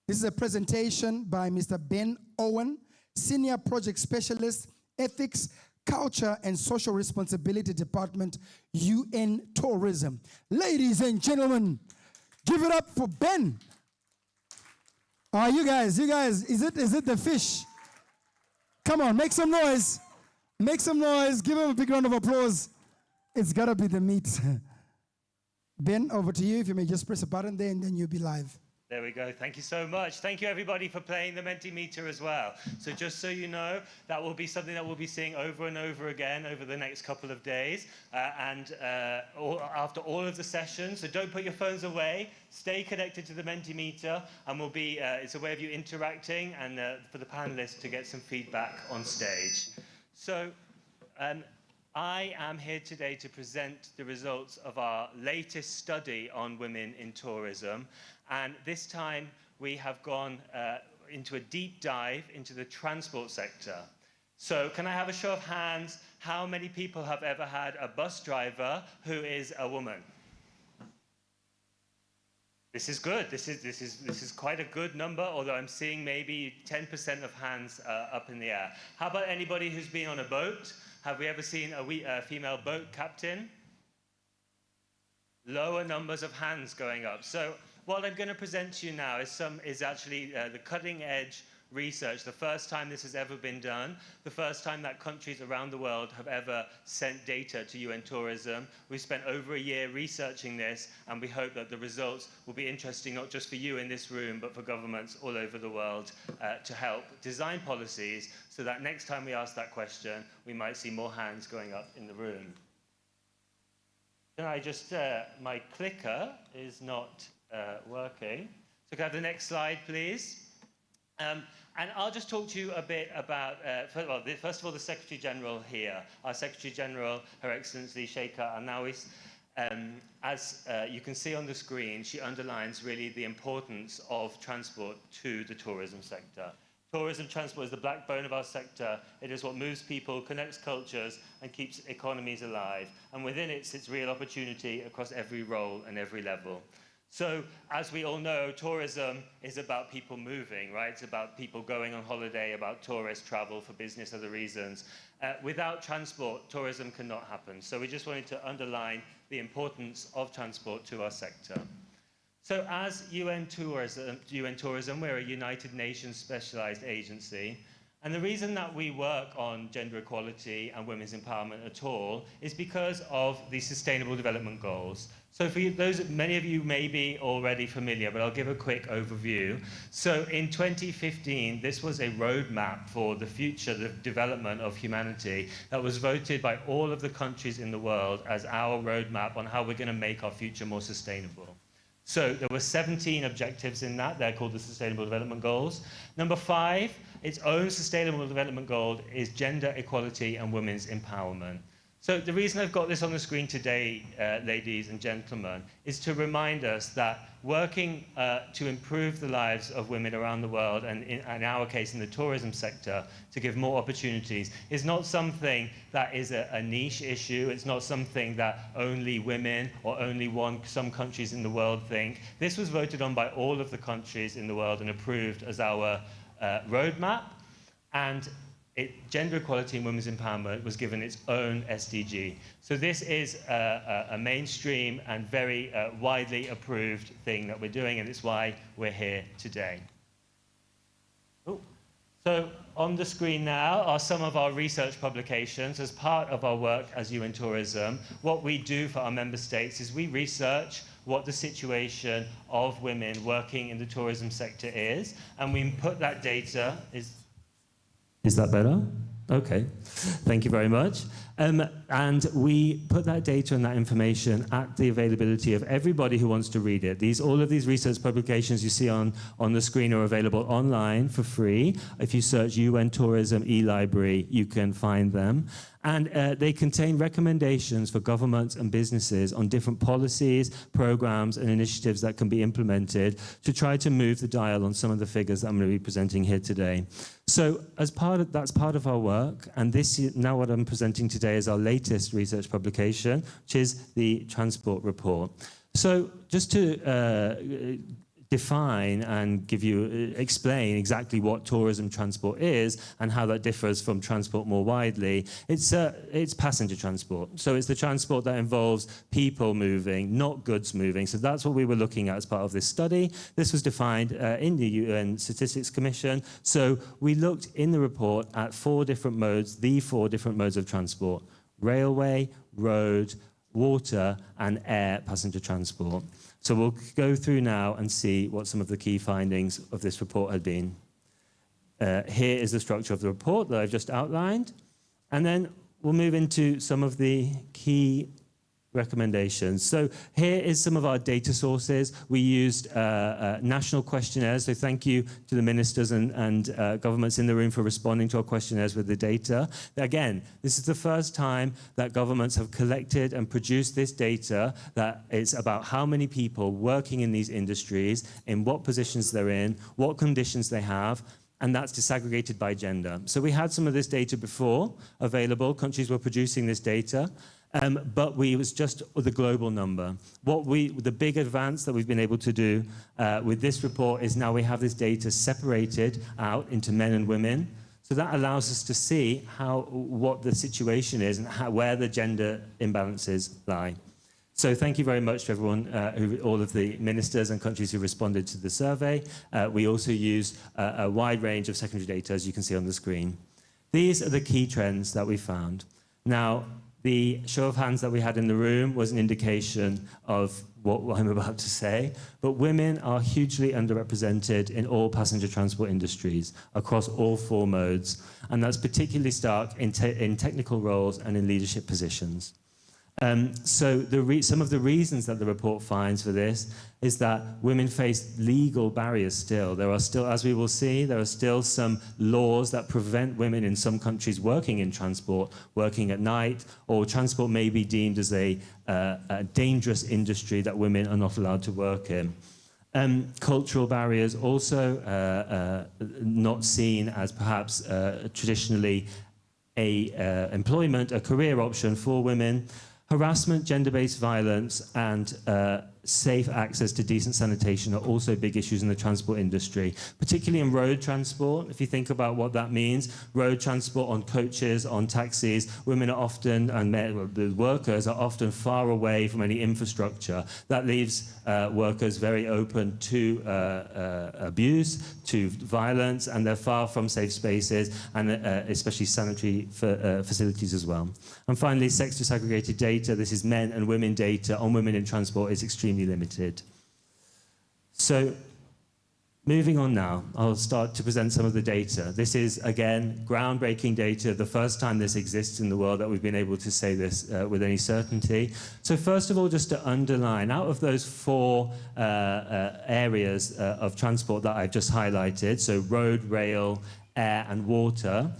This is a presentation by Mr. Ben Owen, Senior Project Specialist, Ethics, Culture and Social Responsibility Department, UN Tourism. Ladies and gentlemen, give it up for Ben. You guys, is it the fish? Come on, make some noise. Make some noise. Give him a big round of applause. It's gotta be the meat. Ben, over to you. If you may just press a button there and then you'll be live. There we go. Thank you so much. Thank you, everybody, for playing the Mentimeter as well. So just so you know, that will be something that we'll be seeing over and over again over the next couple of days after all of the sessions. So don't put your phones away. Stay connected to the Mentimeter, and we'll be, it's a way of you interacting and for the panelists to get some feedback on stage. So I am here today to present the results of our latest study on women in tourism. And this time we have gone into a deep dive into the transport sector. So can I have a show of hands? How many people have ever had a bus driver who is a woman? This is good. This is quite a good number, although I'm seeing maybe 10% of hands up in the air. How about anybody who's been on a boat? Have we ever seen a female boat captain? Lower numbers of hands going up. So what I'm going to present to you now is actually the cutting-edge research, the first time this has ever been done, the first time that countries around the world have ever sent data to UN Tourism. We've spent over a year researching this, and we hope that the results will be interesting not just for you in this room, but for governments all over the world to help design policies so that next time we ask that question, we might see more hands going up in the room. Can I just, my clicker is not working. So can I have the next slide, please? And I'll just talk to you a bit about, first of all, the Secretary General here. Our Secretary General, Her Excellency Sheikha Al-Nawis, as you can see on the screen, she underlines really the importance of transport to the tourism sector. Tourism transport is the backbone of our sector. It is what moves people, connects cultures, and keeps economies alive. And within it sits real opportunity across every role and every level. So, as we all know, tourism is about people moving, right? It's about people going on holiday, about tourist travel for business, other reasons. Without transport, tourism cannot happen. So we just wanted to underline the importance of transport to our sector. So as UN Tourism, we're a United Nations specialized agency. And the reason that we work on gender equality and women's empowerment at all is because of the Sustainable Development Goals. So for those, many of you may be already familiar, but I'll give a quick overview. So in 2015, this was a roadmap for the future, the development of humanity that was voted by all of the countries in the world as our roadmap on how we're going to make our future more sustainable. So there were 17 objectives in that. They're called the Sustainable Development Goals. Number 5, its own Sustainable Development Goal is gender equality and women's empowerment. So the reason I've got this on the screen today, ladies and gentlemen, is to remind us that working to improve the lives of women around the world, and in our case in the tourism sector, to give more opportunities, is not something that is a niche issue. It's not something that only women or only some countries in the world think. This was voted on by all of the countries in the world and approved as our roadmap. And gender equality and women's empowerment was given its own SDG. So this is a mainstream and very widely approved thing that we're doing, and it's why we're here today. Ooh. So on the screen now are some of our research publications as part of our work as UN Tourism. What we do for our member states is we research what the situation of women working in the tourism sector is, and we put that data Is that better? Okay, thank you very much. And we put that data and that information at the availability of everybody who wants to read it. All of these research publications you see on the screen are available online for free. If you search UN Tourism e-library, you can find them. And they contain recommendations for governments and businesses on different policies, programs, and initiatives that can be implemented to try to move the dial on some of the figures that I'm going to be presenting here today. So that's part of our work, and now what I'm presenting today is our latest research publication, which is the Transport Report. So just to define and explain exactly what tourism transport is and how that differs from transport more widely. It's passenger transport. So it's the transport that involves people moving, not goods moving. So that's what we were looking at as part of this study. This was defined in the UN Statistics Commission. So we looked in the report at the 4 different modes of transport: railway, road, water, and air passenger transport. So we'll go through now and see what some of the key findings of this report had been. Here is the structure of the report that I've just outlined. And then we'll move into some of the key recommendations. So here is some of our data sources. We used national questionnaires, so thank you to the ministers and governments in the room for responding to our questionnaires with the data. Again, this is the first time that governments have collected and produced this data that is about how many people working in these industries, in what positions they're in, what conditions they have, and that's disaggregated by gender. So we had some of this data before available. Countries were producing this data. But it was just the global number. The big advance that we've been able to do with this report is now we have this data separated out into men and women. So that allows us to see what the situation is and where the gender imbalances lie. So thank you very much to everyone, all of the ministers and countries who responded to the survey. We also used a wide range of secondary data, as you can see on the screen. These are the key trends that we found. Now, the show of hands that we had in the room was an indication of what I'm about to say, but women are hugely underrepresented in all passenger transport industries across all 4 modes, and that's particularly stark in technical roles and in leadership positions. So some of the reasons that the report finds for this is that women face legal barriers still. There are still, as we will see, there are still some laws that prevent women in some countries working in transport, working at night, or transport may be deemed as a dangerous industry that women are not allowed to work in. Cultural barriers also not seen as perhaps traditionally a career option for women. Harassment, gender-based violence, and safe access to decent sanitation are also big issues in the transport industry, particularly in road transport. If you think about what that means, road transport on coaches, on taxis, women are often, and the workers are often far away from any infrastructure. That leaves workers very open to abuse, to violence, and they're far from safe spaces, and especially sanitary facilities as well. And finally, sex disaggregated data. This is men and women data on women in transport is extremely limited. So moving on now, I'll start to present some of the data. This is, again, groundbreaking data, the first time this exists in the world that we've been able to say this with any certainty. So first of all, just to underline, out of those 4 areas of transport that I've just highlighted, so road, rail, air, and water,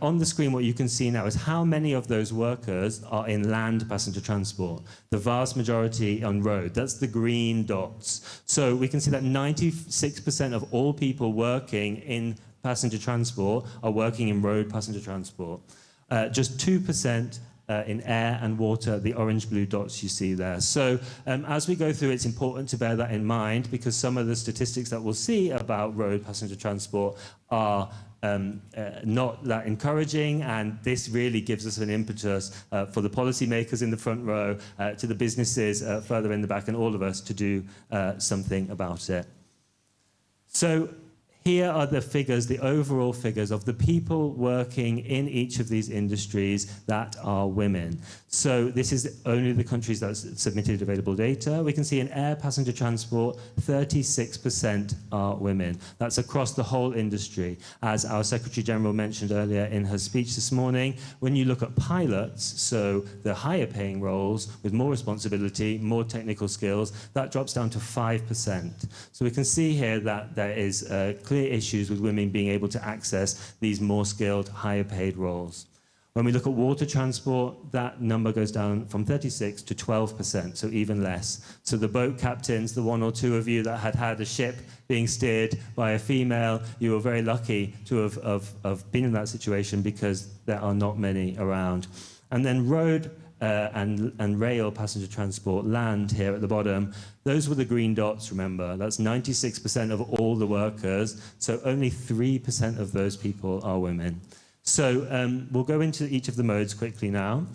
on the screen, what you can see now is how many of those workers are in land passenger transport. The vast majority on road. That's the green dots. So we can see that 96% of all people working in passenger transport are working in road passenger transport. Just 2% in air and water, the orange-blue dots you see there. So as we go through, it's important to bear that in mind because some of the statistics that we'll see about road passenger transport are not that encouraging, and this really gives us an impetus for the policymakers in the front row, to the businesses further in the back, and all of us to do something about it. So here are the figures, the overall figures of the people working in each of these industries that are women. So this is only the countries that submitted available data. We can see in air passenger transport, 36% are women. That's across the whole industry. As our Secretary General mentioned earlier in her speech this morning, when you look at pilots, so the higher paying roles with more responsibility, more technical skills, that drops down to 5%. So we can see here that there is clear issues with women being able to access these more skilled, higher paid roles. When we look at water transport, that number goes down from 36 to 12%, so even less. So the boat captains, the 1 or 2 of you that had had a ship being steered by a female, you were very lucky to have been in that situation because there are not many around. And then road and rail passenger transport, land here at the bottom. Those were the green dots, remember. That's 96% of all the workers, so only 3% of those people are women. So we'll go into each of the modes quickly now.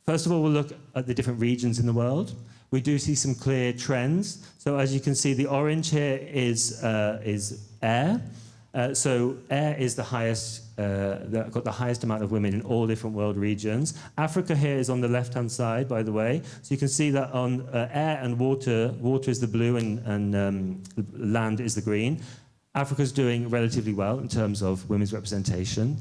First of all, we'll look at the different regions in the world. We do see some clear trends. So as you can see, the orange here is air. So air is the highest, got the highest amount of women in all different world regions. Africa here is on the left-hand side, by the way. So you can see that on air and water, water is the blue and land is the green. Africa's doing relatively well in terms of women's representation,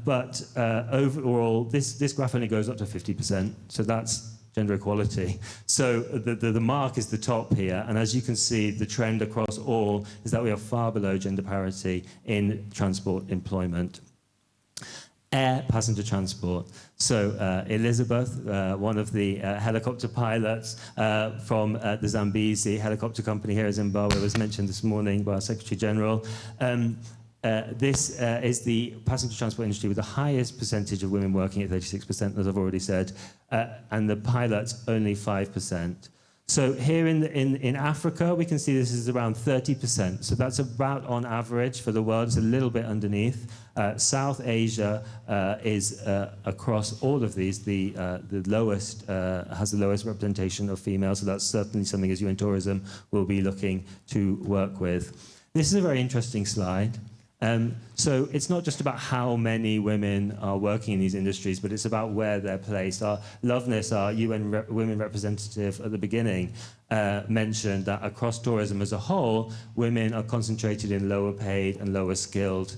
but overall, this graph only goes up to 50%, so that's gender equality. So the mark is the top here, and as you can see, the trend across all is that we are far below gender parity in transport employment. Air passenger transport. So Elizabeth, one of the helicopter pilots from the Zambezi helicopter company here in Zimbabwe, was mentioned this morning by our Secretary General. This is the passenger transport industry with the highest percentage of women working at 36%, as I've already said, and the pilots only 5%. So here in Africa, we can see this is around 30%. So that's about on average for the world. It's a little bit underneath. South Asia is across all of these the lowest, has the lowest representation of females. So that's certainly something as UN Tourism will be looking to work with. This is a very interesting slide. So it's not just about how many women are working in these industries, but it's about where they're placed. Our Loveness, our UN women representative at the beginning, mentioned that across tourism as a whole, women are concentrated in lower paid and lower skilled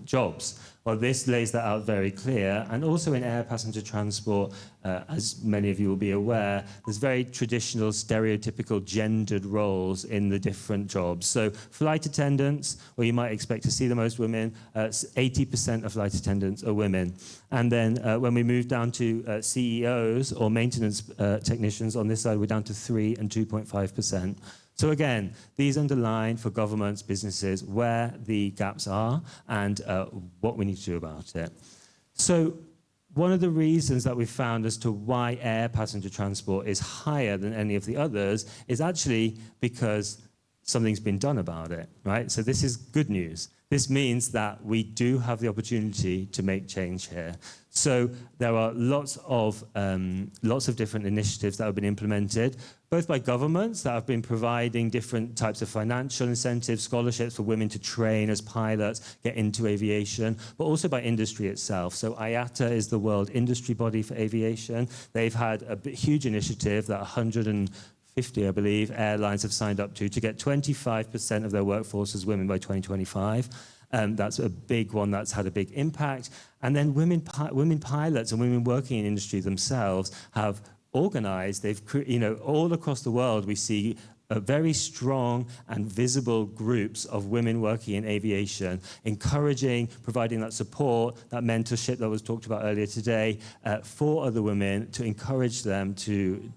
jobs. Well, this lays that out very clear. And also in air passenger transport, as many of you will be aware, there's very traditional, stereotypical gendered roles in the different jobs. So flight attendants, where you might expect to see the most women, 80% of flight attendants are women. And then when we move down to CEOs or maintenance technicians on this side, we're down to 3 and 2.5%. So again, these underline for governments, businesses, where the gaps are and what we need to do about it. So one of the reasons that we've found as to why air passenger transport is higher than any of the others is actually because something's been done about it, right? So this is good news. This means that we do have the opportunity to make change here. So there are lots of different initiatives that have been implemented, both by governments that have been providing different types of financial incentives, scholarships for women to train as pilots, get into aviation, but also by industry itself. So IATA is the world industry body for aviation. They've had a huge initiative that 150, I believe, airlines have signed up to get 25% of their workforce as women by 2025. That's a big one that's had a big impact. And then women pilots and women working in industry themselves have organized, all across the world we see very strong and visible groups of women working in aviation, encouraging, providing that support, that mentorship that was talked about earlier today, for other women to encourage them to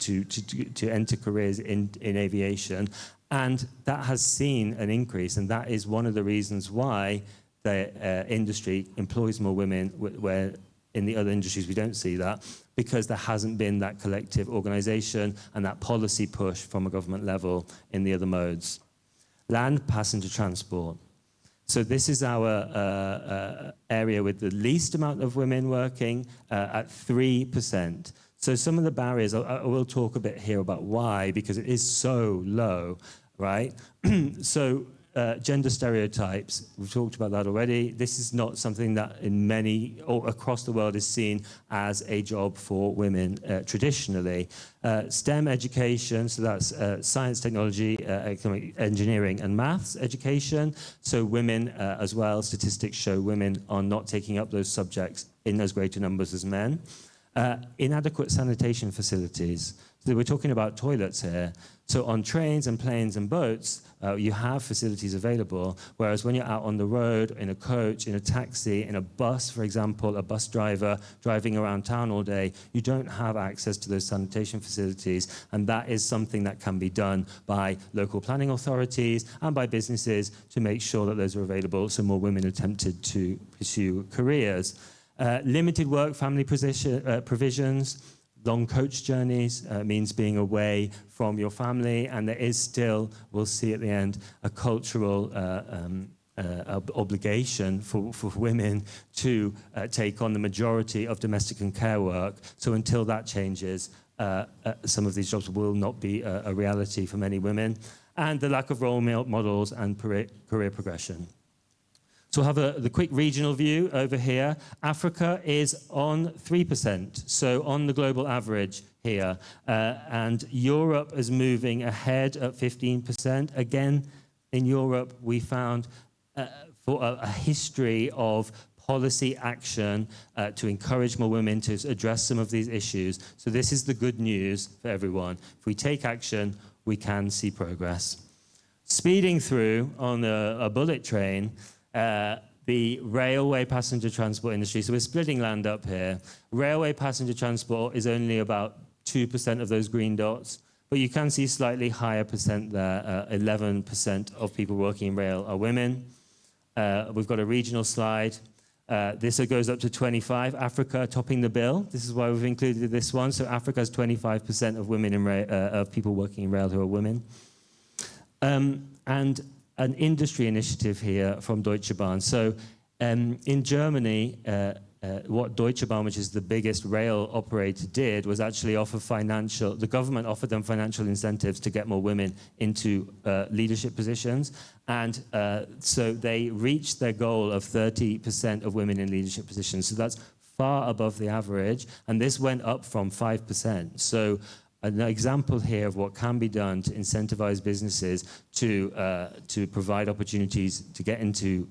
enter careers in aviation. And that has seen an increase, and that is one of the reasons why the industry employs more women, where in the other industries we don't see that, because there hasn't been that collective organization and that policy push from a government level in the other modes. Land passenger transport. So this is our area with the least amount of women working at 3%. So some of the barriers, I will talk a bit here about why, because it is so low, right? So gender stereotypes, we've talked about that already. This is not something that in many, or across the world, is seen as a job for women traditionally. STEM education, so that's science, technology, economic, engineering, and maths education. So women as well, statistics show women are not taking up those subjects in as greater numbers as men. Inadequate sanitation facilities. So we're talking about toilets here. So on trains and planes and boats, you have facilities available, whereas when you're out on the road, in a coach, in a taxi, in a bus, for example, a bus driver driving around town all day, you don't have access to those sanitation facilities, and that is something that can be done by local planning authorities and by businesses to make sure that those are available so more women are tempted to pursue careers. Limited work family provisions, long coach journeys means being away from your family, and there is still, we'll see at the end, a cultural obligation for women to take on the majority of domestic and care work. So until that changes, some of these jobs will not be a reality for many women. And the lack of role models and career progression. So we'll have the quick regional view over here. Africa is on 3%, so on the global average here. And Europe is moving ahead at 15%. Again, in Europe, we found for a history of policy action to encourage more women to address some of these issues. So this is the good news for everyone. If we take action, we can see progress. Speeding through on a bullet train, the railway passenger transport industry. So we're splitting land up here. Railway passenger transport is only about 2% of those green dots, but you can see slightly higher percent there. 11% of people working in rail are women. We've got a regional slide. This goes up to 25. Africa topping the bill. This is why we've included this one. So Africa has 25% of women in of people working in rail who are women. And an industry initiative here from Deutsche Bahn. So in Germany, what Deutsche Bahn, which is the biggest rail operator, did was actually offer the government offered them financial incentives to get more women into leadership positions. And so they reached their goal of 30% of women in leadership positions. So that's far above the average. And this went up from 5%. So an example here of what can be done to incentivize businesses to provide opportunities to get into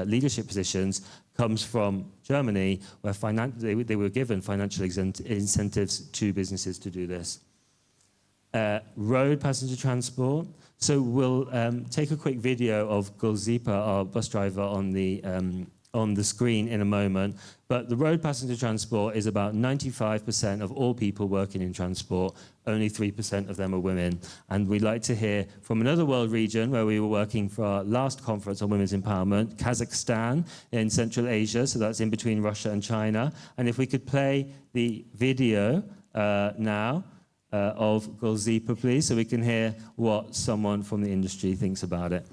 leadership positions comes from Germany, where they were given financial incentives to businesses to do this. Road passenger transport. So we'll take a quick video of Gulzipa, our bus driver, on the screen in a moment. But the road passenger transport is about 95% of all people working in transport. Only 3% of them are women. And we'd like to hear from another world region where we were working for our last conference on women's empowerment, Kazakhstan in Central Asia. So that's in between Russia and China. And if we could play the video now of Gulzipa, please, so we can hear what someone from the industry thinks about it.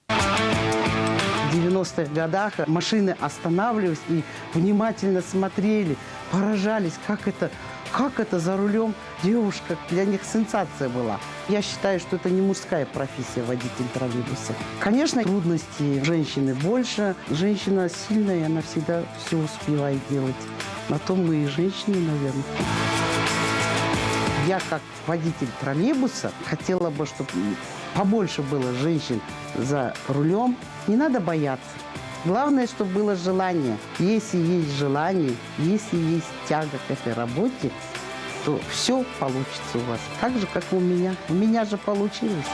В 90-х годах машины останавливались и внимательно смотрели, поражались, как это за рулем девушка. Для них сенсация была. Я считаю, что это не мужская профессия водитель троллейбуса. Конечно, трудностей женщины больше. Женщина сильная, она всегда все успевает делать. На том мы и женщины, наверное. Я как водитель троллейбуса хотела бы, чтобы побольше было женщин за рулем. Не надо бояться. Главное, чтобы было желание. Если есть желание, если есть тяга к этой работе, то все получится у вас. Так же, как у меня. У меня же получилось.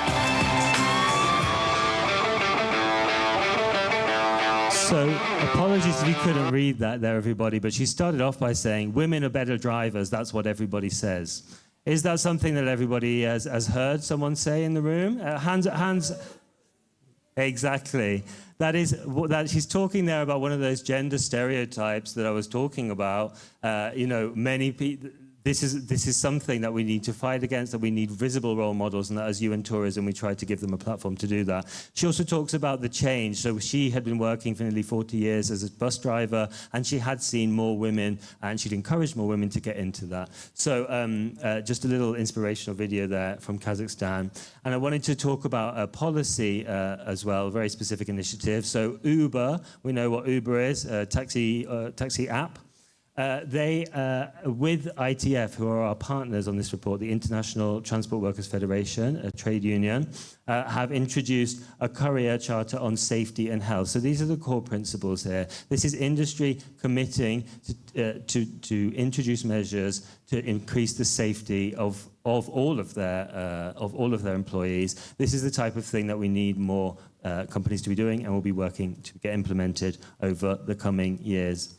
So, apologies if you couldn't read that there, everybody, but she started off by saying, women are better drivers, that's what everybody says. Is that something that everybody has heard someone say in the room? Hands. Exactly. That is that she's talking there about one of those gender stereotypes that I was talking about. You know, many people. This is something that we need to fight against, that we need visible role models, and that as UN Tourism, we try to give them a platform to do that. She also talks about the change. So she had been working for nearly 40 years as a bus driver, and she had seen more women, and she'd encouraged more women to get into that. So just a little inspirational video there from Kazakhstan. And I wanted to talk about a policy as well, a very specific initiative. So Uber, we know what Uber is, a taxi app. They, with ITF, who are our partners on this report, the International Transport Workers Federation, a trade union, have introduced a courier charter on safety and health. So these are the core principles here. This is industry committing to introduce measures to increase the safety of all of their employees. This is the type of thing that we need more companies to be doing, and we'll be working to get implemented over the coming years.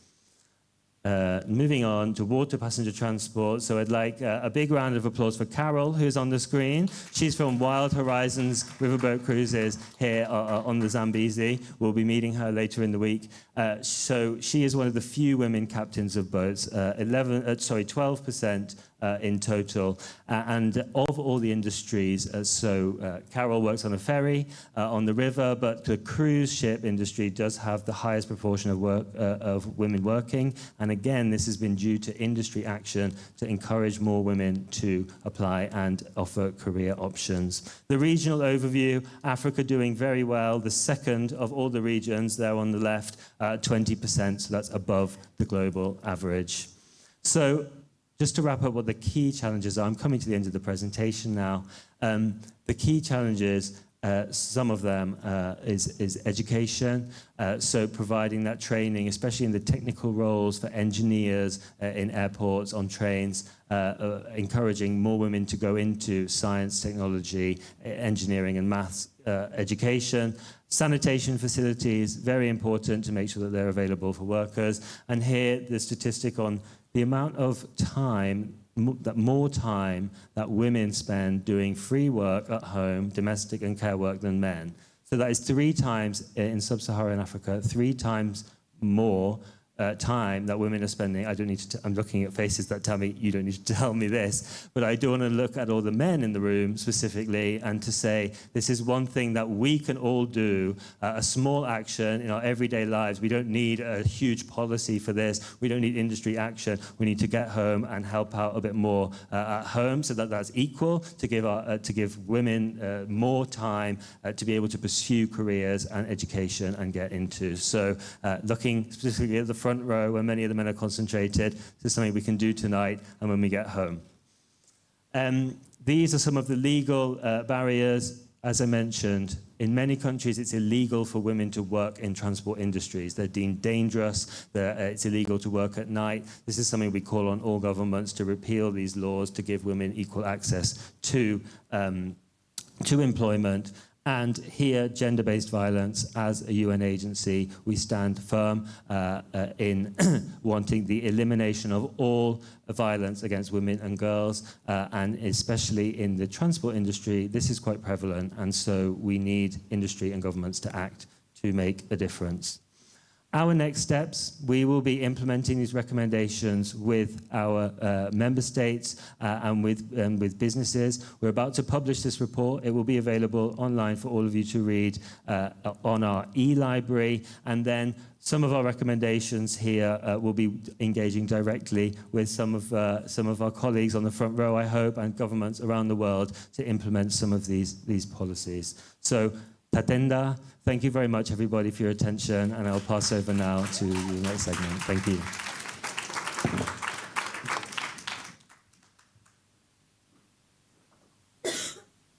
moving on to water passenger transport. So I'd like a big round of applause for Carol, who's on the screen. She's from Wild Horizons Riverboat Cruises here on the Zambezi. We'll be meeting her later in the week. So she is one of the few women captains of boats, 12% in total. And of all the industries, Carol works on a ferry on the river, but the cruise ship industry does have the highest proportion of women working. And again, this has been due to industry action to encourage more women to apply and offer career options. The regional overview, Africa doing very well, the second of all the regions there on the left, 20%, so that's above the global average. So just to wrap up what the key challenges are, I'm coming to the end of the presentation now. The key challenges, some of them is education, so providing that training, especially in the technical roles for engineers in airports, on trains, encouraging more women to go into science, technology, engineering and maths education. Sanitation facilities, very important to make sure that they're available for workers. And here, the statistic on the amount of time, more time that women spend doing free work at home, domestic and care work, than men. So that is 3 times in sub-Saharan Africa, 3 times more time that women are spending. I don't need to, I'm looking at faces that tell me, you don't need to tell me this, but I do want to look at all the men in the room specifically and to say, this is one thing that we can all do, a small action in our everyday lives. We don't need a huge policy for this. We don't need industry action. We need to get home and help out a bit more at home so that that's equal, to give women more time to be able to pursue careers and education and get into. So looking specifically at the front row where many of the men are concentrated. This is something we can do tonight and when we get home. These are some of the legal barriers. As I mentioned, in many countries it's illegal for women to work in transport industries. They're deemed dangerous. It's illegal to work at night. This is something we call on all governments to repeal these laws to give women equal access to employment. And here, gender-based violence, as a UN agency, we stand firm in wanting the elimination of all violence against women and girls, and especially in the transport industry, this is quite prevalent, and so we need industry and governments to act to make a difference. Our next steps, we will be implementing these recommendations with our member states and with businesses. We're about to publish this report. It will be available online for all of you to read on our e-library. And then some of our recommendations here will be engaging directly with some of our colleagues on the front row, I hope, and governments around the world to implement some of these policies. So, Tatenda, thank you very much, everybody, for your attention, and I'll pass over now to the next segment. Thank you.